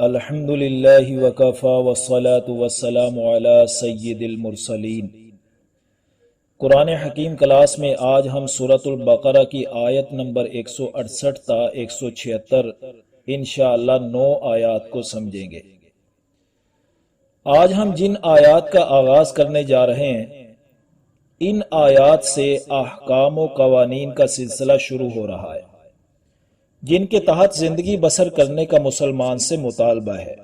الحمدللہ وکفا والصلاة والسلام علی سید المرسلین۔ قرآن حکیم کلاس میں آج ہم سورۃ البقرہ کی آیت نمبر 168 تا 176 انشاءاللہ 9 آیات کو سمجھیں گے۔ آج ہم جن آیات کا آغاز کرنے جا رہے ہیں ان آیات سے احکام و قوانین کا سلسلہ شروع ہو رہا ہے جن کے تحت زندگی بسر کرنے کا مسلمان سے مطالبہ ہے۔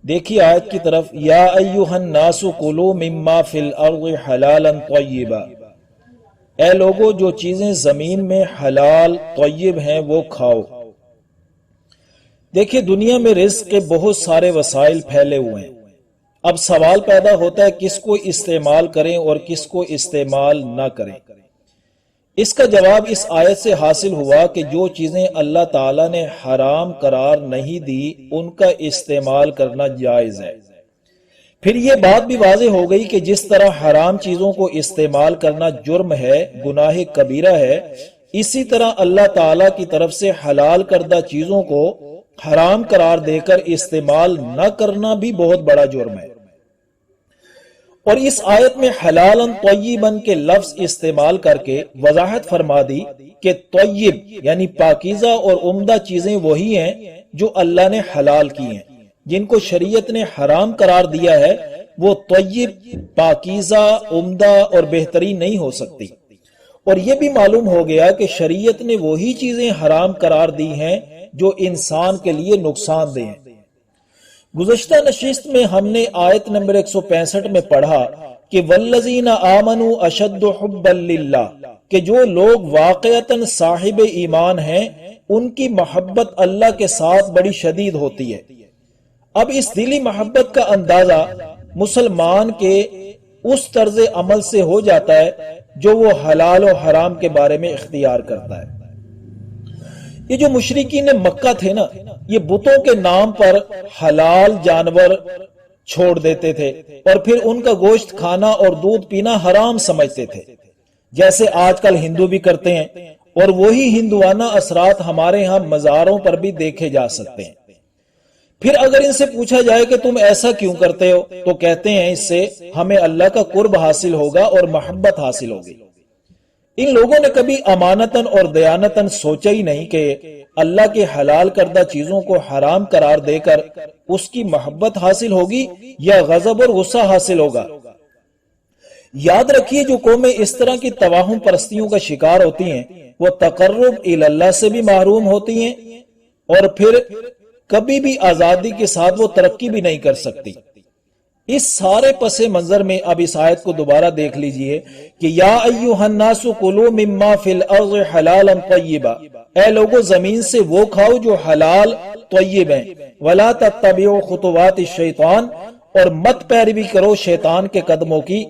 دیکھیے آیت کی طرف، یا ایھا الناس کلوا مما فی الارض حلالا طیبا، اے لوگو جو چیزیں زمین میں حلال طیب ہیں وہ کھاؤ۔ دیکھیے دنیا میں رزق کے بہت سارے وسائل پھیلے ہوئے ہیں۔ اب سوال پیدا ہوتا ہے کس کو استعمال کریں اور کس کو استعمال نہ کریں۔ اس کا جواب اس آیت سے حاصل ہوا کہ جو چیزیں اللہ تعالیٰ نے حرام قرار نہیں دی ان کا استعمال کرنا جائز ہے۔ پھر یہ بات بھی واضح ہو گئی کہ جس طرح حرام چیزوں کو استعمال کرنا جرم ہے، گناہ کبیرہ ہے، اسی طرح اللہ تعالیٰ کی طرف سے حلال کردہ چیزوں کو حرام قرار دے کر استعمال نہ کرنا بھی بہت بڑا جرم ہے۔ اور اس آیت میں حلالا طیبا کے لفظ استعمال کر کے وضاحت فرما دی کہ طیب یعنی پاکیزہ اور عمدہ چیزیں وہی ہیں جو اللہ نے حلال کی ہیں۔ جن کو شریعت نے حرام قرار دیا ہے وہ طیب، پاکیزہ، عمدہ اور بہترین نہیں ہو سکتی۔ اور یہ بھی معلوم ہو گیا کہ شریعت نے وہی چیزیں حرام قرار دی ہیں جو انسان کے لیے نقصان دہ ہیں۔ گزشتہ نشست میں ہم نے آیت نمبر 165 میں پڑھا کہ والذین آمنوا اشد حبا للہ، کہ جو لوگ واقعتاً صاحب ایمان ہیں ان کی محبت اللہ کے ساتھ بڑی شدید ہوتی ہے۔ اب اس دلی محبت کا اندازہ مسلمان کے اس طرز عمل سے ہو جاتا ہے جو وہ حلال و حرام کے بارے میں اختیار کرتا ہے۔ یہ جو مشرکین مکہ تھے نا، یہ بتوں کے نام پر حلال جانور چھوڑ دیتے تھے اور پھر ان کا گوشت کھانا اور دودھ پینا حرام سمجھتے تھے، جیسے آج کل ہندو بھی کرتے ہیں۔ اور وہی ہندوانہ اثرات ہمارے ہاں مزاروں پر بھی دیکھے جا سکتے ہیں۔ پھر اگر ان سے پوچھا جائے کہ تم ایسا کیوں کرتے ہو تو کہتے ہیں اس سے ہمیں اللہ کا قرب حاصل ہوگا اور محبت حاصل ہوگی۔ ان لوگوں نے کبھی امانتاً اور دیانتاً سوچا ہی نہیں کہ اللہ کے حلال کردہ چیزوں کو حرام قرار دے کر اس کی محبت حاصل ہوگی یا غضب اور غصہ حاصل ہوگا۔ یاد رکھیے جو قومیں اس طرح کی توہم پرستیوں کا شکار ہوتی ہیں وہ تقرب اللہ سے بھی محروم ہوتی ہیں اور پھر کبھی بھی آزادی کے ساتھ وہ ترقی بھی نہیں کر سکتی۔ اس سارے پس منظر میں اب اس آیت کو دوبارہ دیکھ لیجئے کہ یا ایھا الناس کلوا مما فی الارض حلالا طیبا، اے لوگو زمین سے وہ کھاؤ جو حلال طیب ہیں، ولا تتبعوا خطوات الشیطان، اور مت پیروی کرو شیطان کے قدموں کی۔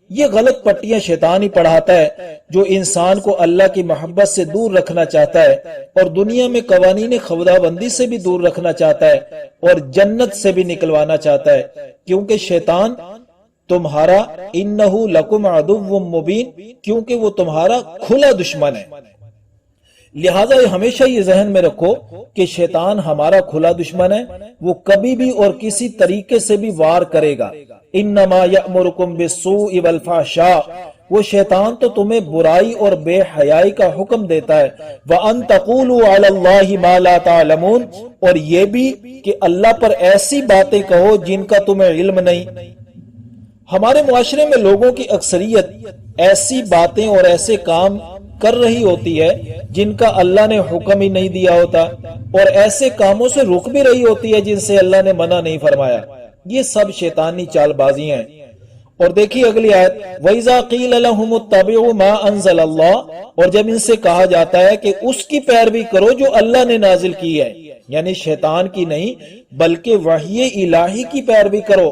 یہ غلط پٹیاں شیطان ہی پڑھاتا ہے جو انسان کو اللہ کی محبت سے دور رکھنا چاہتا ہے اور دنیا میں قوانین خدا بندی سے بھی دور رکھنا چاہتا ہے اور جنت سے بھی نکلوانا چاہتا ہے، کیونکہ شیطان تمہارا انہ لکم عدو مبین، کیونکہ وہ تمہارا کھلا دشمن ہے۔ لہٰذا ہمیشہ یہ ذہن میں رکھو کہ شیطان ہمارا کھلا دشمن ہے، وہ کبھی بھی اور کسی طریقے سے بھی وار کرے گا۔ انما یأمرکم بالسوء والفحشاء، وہ شیطان تو تمہیں برائی اور بے حیائی کا حکم دیتا ہے۔ وَأَن تَقُولُوا عَلَى اللَّهِ مَا لَا تَعْلَمُونَ، اور یہ بھی کہ اللہ پر ایسی باتیں کہو جن کا تمہیں علم نہیں۔ ہمارے معاشرے میں لوگوں کی اکثریت ایسی باتیں اور ایسے کام کر رہی ہوتی ہے جن کا اللہ نے حکم ہی نہیں دیا ہوتا، اور ایسے کاموں سے رک بھی رہی ہوتی ہے جن سے اللہ نے منع نہیں فرمایا۔ یہ سب شیطانی چال بازی ہیں۔ اور دیکھیے اگلی آیت، وَإِذَا قِيلَ لَهُمُ اتَّبِعُوا مَا أَنزَلَ اللَّهُ، اور جب ان سے کہا جاتا ہے کہ اس کی پیروی کرو جو اللہ نے نازل کی ہے، یعنی شیطان کی نہیں بلکہ وحی الہی کی پیروی کرو،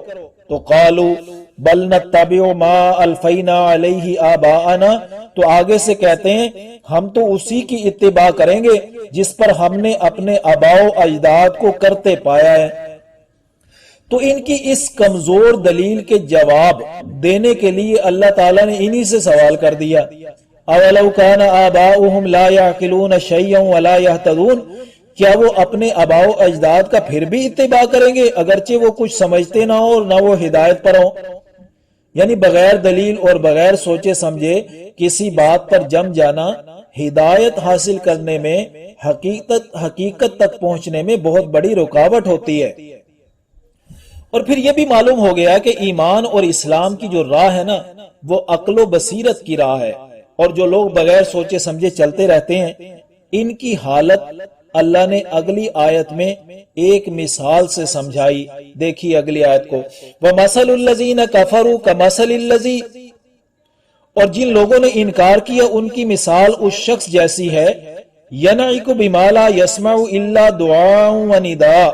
تو قَالُوا بَلْ نَتَّبِعُ مَا أَلْفَيْنَا عَلَيْهِ آبَاءَنَا، تو آگے سے کہتے ہیں ہم تو اسی کی اتباع کریں گے جس پر ہم نے اپنے آباء و اجداد کو کرتے پایا ہے۔ تو ان کی اس کمزور دلیل کے جواب دینے کے لیے اللہ تعالیٰ نے انہی سے سوال کر دیا، اولو کان آباؤہم لا یعقلون شیئا ولا یہتدون، کیا وہ اپنے آباء و اجداد کا پھر بھی اتباع کریں گے اگرچہ وہ کچھ سمجھتے نہ ہو اور نہ وہ ہدایت پر ہوں؟ یعنی بغیر دلیل اور بغیر سوچے سمجھے کسی بات پر جم جانا ہدایت حاصل کرنے میں، حقیقت تک پہنچنے میں بہت بڑی رکاوٹ ہوتی ہے۔ اور پھر یہ بھی معلوم ہو گیا کہ ایمان اور اسلام کی جو راہ ہے نا وہ عقل و بصیرت کی راہ ہے، اور جو لوگ بغیر سوچے سمجھے چلتے رہتے ہیں ان کی حالت اللہ نے اگلی آیت میں ایک مثال سے سمجھائی۔ دیکھیے اگلی آیت کو، وَمَثَلُ الَّذِينَ كَفَرُوا كَمَثَلِ الَّذِي، اور جن لوگوں نے انکار کیا ان کی مثال اس شخص جیسی ہے، يَنْعِقُ بِمَا لَا يَسْمَعُ إِلَّا دُعَاءً وَنِدَاءً،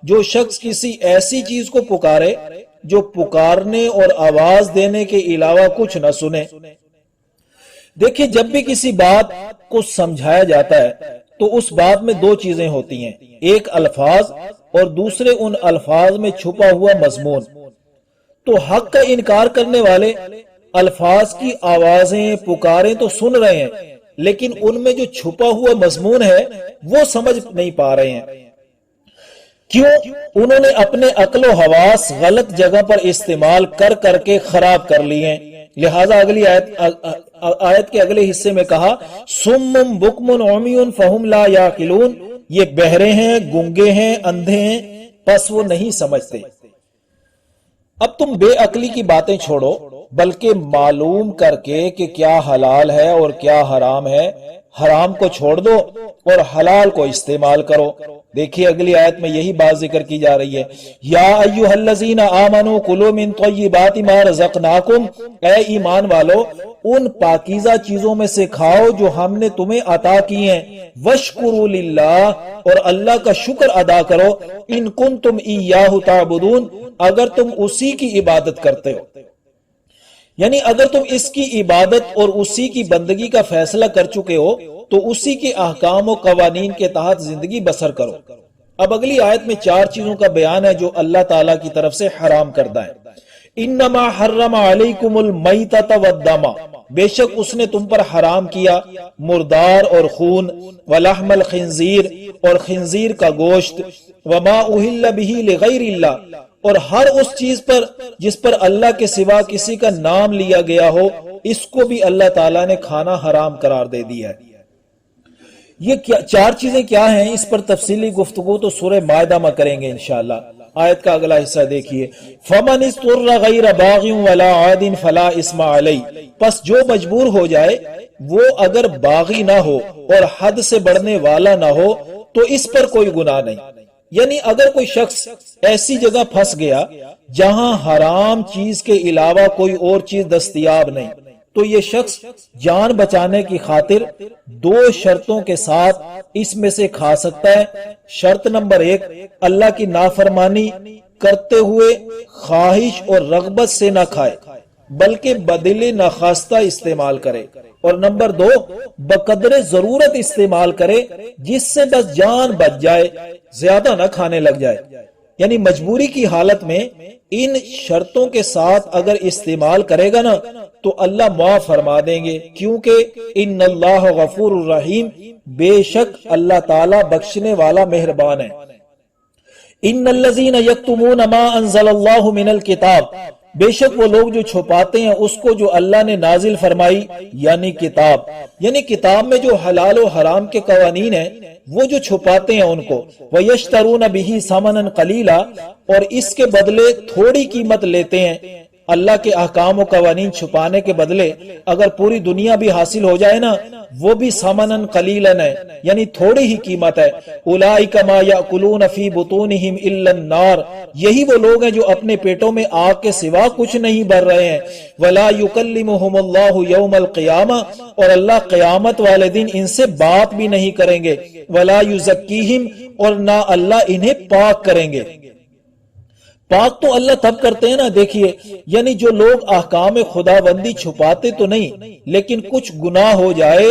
جو شخص کسی ایسی چیز کو پکارے جو پکارنے اور آواز دینے کے علاوہ کچھ نہ سنے۔ دیکھیں جب بھی کسی بات کو سمجھایا جاتا ہے تو اس بات میں دو چیزیں ہوتی ہیں، ایک الفاظ اور دوسرے ان الفاظ میں چھپا ہوا مضمون۔ تو حق کا انکار کرنے والے الفاظ کی آوازیں پکاریں تو سن رہے ہیں، لیکن ان میں جو چھپا ہوا مضمون ہے وہ سمجھ نہیں پا رہے ہیں۔ کیوں؟ انہوں نے اپنے عقل و حواس غلط جگہ پر استعمال کر کر کے خراب کر لیے، لہٰذا اگلی آیت کے اگلے حصے میں کہا سم بکم عمی فہم لا یعقلون، یہ بہرے ہیں، گنگے ہیں، اندھے ہیں، پس وہ نہیں سمجھتے۔ اب تم بے عقلی کی باتیں چھوڑو بلکہ معلوم کر کے کہ کیا حلال ہے اور کیا حرام ہے، حرام کو چھوڑ دو اور حلال کو استعمال کرو۔ دیکھیے اگلی آیت میں یہی بات ذکر کی جا رہی ہے، یا ایھا الذین آمنوا کلوا من طیبات ما رزقناکم، اے ایمان والو ان پاکیزہ چیزوں میں سے کھاؤ جو ہم نے تمہیں عطا کی ہیں، واشکروا للہ، اور اللہ کا شکر ادا کرو، ان کنتم ایاہ تعبدون، اگر تم اسی کی عبادت کرتے ہو۔ یعنی اگر تم اس کی عبادت اور اسی کی بندگی کا فیصلہ کر چکے ہو تو اسی کے احکام و قوانین کے تحت زندگی بسر کرو۔ اب اگلی آیت میں چار چیزوں کا بیان ہے جو اللہ تعالیٰ کی طرف سے حرام کردہ ہے۔ انما حرم علیکم المیتۃ والدم، بے شک اس نے تم پر حرام کیا مردار اور خون، ولحم الخنزیر، اور خنزیر کا گوشت، وما اہل بہ لغیر اللہ، اور ہر اس چیز پر جس پر اللہ کے سوا کسی کا نام لیا گیا ہو اس کو بھی اللہ تعالیٰ نے کھانا حرام قرار دے دیا ہے۔ یہ چار چیزیں کیا ہیں اس پر تفصیلی گفتگو تو سورہ مائدہ میں کریں گے انشاءاللہ۔ آیت کا اگلا حصہ دیکھیے، فَمَنِ اضْطُرَّ غَيْرَ بَاغٍ وَلَا عَادٍ فَلَا إِثْمَ عَلَيْهِ، پس جو مجبور ہو جائے وہ اگر باغی نہ ہو اور حد سے بڑھنے والا نہ ہو تو اس پر کوئی گناہ نہیں۔ یعنی اگر کوئی شخص ایسی جگہ پھنس گیا جہاں حرام چیز کے علاوہ کوئی اور چیز دستیاب نہیں تو یہ شخص جان بچانے کی خاطر دو شرطوں کے ساتھ اس میں سے کھا سکتا ہے۔ شرط نمبر ایک، اللہ کی نافرمانی کرتے ہوئے خواہش اور رغبت سے نہ کھائے بلکہ بدل نخواستہ استعمال کرے، اور نمبر دو، بقدر ضرورت استعمال کرے جس سے بس جان بچ جائے، زیادہ نہ کھانے لگ جائے۔ یعنی مجبوری کی حالت میں ان شرطوں کے ساتھ اگر استعمال کرے گا نا تو اللہ معاف فرما دیں گے، کیونکہ ان اللہ غفور الرحیم، بے شک اللہ تعالی بخشنے والا مہربان ہے۔ ان الذین یکتمون ما انزل اللہ من الکتاب، بے شک وہ لوگ جو چھپاتے ہیں اس کو جو اللہ نے نازل فرمائی، یعنی کتاب، یعنی کتاب میں جو حلال و حرام کے قوانین ہیں وہ جو چھپاتے ہیں ان کو، وَيَشْتَرُونَ بِهِ ثَمَنًا قَلِيلًا، اور اس کے بدلے تھوڑی قیمت لیتے ہیں۔ اللہ کے احکام و قوانین چھپانے کے بدلے اگر پوری دنیا بھی حاصل ہو جائے نا وہ بھی ثمنًا قلیلاً ہے، یعنی تھوڑی ہی قیمت ہے۔ اولئک ما یاکلون فی بطونہم الا النار، یہی وہ لوگ ہیں جو اپنے پیٹوں میں آگ کے سوا کچھ نہیں بھر رہے ہیں۔ ولا یکلمہم اللہ یوم القیامہ، اور اللہ قیامت والے دن ان سے بات بھی نہیں کریں گے۔ ولا یزکیہم، اور نہ اللہ انہیں پاک کریں گے۔ پاک تو اللہ تب کرتے ہیں نا، دیکھیے یعنی جو لوگ احکام خدا بندی چھپاتے تو نہیں لیکن کچھ گناہ ہو جائے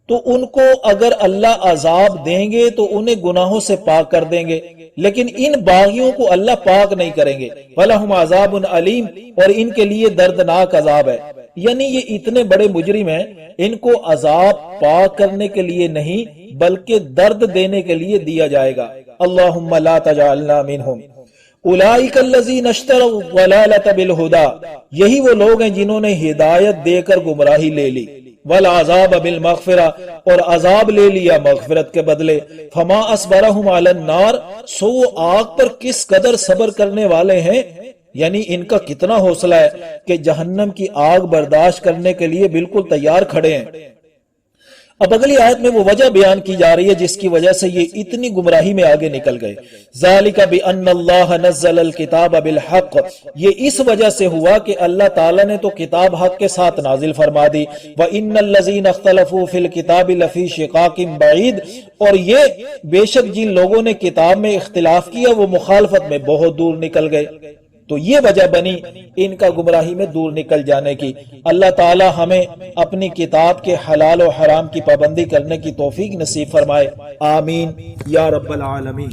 تو ان کو اگر اللہ عذاب دیں گے تو انہیں گناہوں سے پاک کر دیں گے، لیکن ان باغیوں کو اللہ پاک نہیں کریں گے۔ وَلَهُمْ عَذَابٌ عَلِيمٌ، اور ان کے لیے دردناک عذاب ہے۔ یعنی یہ اتنے بڑے مجرم ہیں، ان کو عذاب پاک کرنے کے لیے نہیں بلکہ درد دینے کے لیے دیا جائے گا۔ اللہم لا تجعلنا منہم۔ اولئک الذین اشتروا الضلالۃ بالہدی، یہی وہ لوگ ہیں جنہوں نے ہدایت دے کر گمراہی لے لی، والعذاب بالمغفرہ، اور عذاب لے لیا مغفرت کے بدلے، فما اصبرہم علی النار، سو وہ آگ پر کس قدر صبر کرنے والے ہیں، یعنی ان کا کتنا حوصلہ ہے کہ جہنم کی آگ برداشت کرنے کے لیے بالکل تیار کھڑے ہیں۔ اب اگلی آیت میں وہ وجہ بیان کی جا رہی ہے جس کی وجہ سے یہ اتنی گمراہی میں آگے نکل گئے۔ ذالک بان اللہ نزل الکتاب بالحق، یہ اس وجہ سے ہوا کہ اللہ تعالیٰ نے تو کتاب حق کے ساتھ نازل فرما دی، وان الذین اختلفوا فی الکتاب لفی شقاق بعید، اور یہ بے شک جن لوگوں نے کتاب میں اختلاف کیا وہ مخالفت میں بہت دور نکل گئے۔ تو یہ وجہ بنی ان کا گمراہی میں دور نکل جانے کی۔ اللہ تعالی ہمیں اپنی کتاب کے حلال و حرام کی پابندی کرنے کی توفیق نصیب فرمائے، آمین یا رب العالمین۔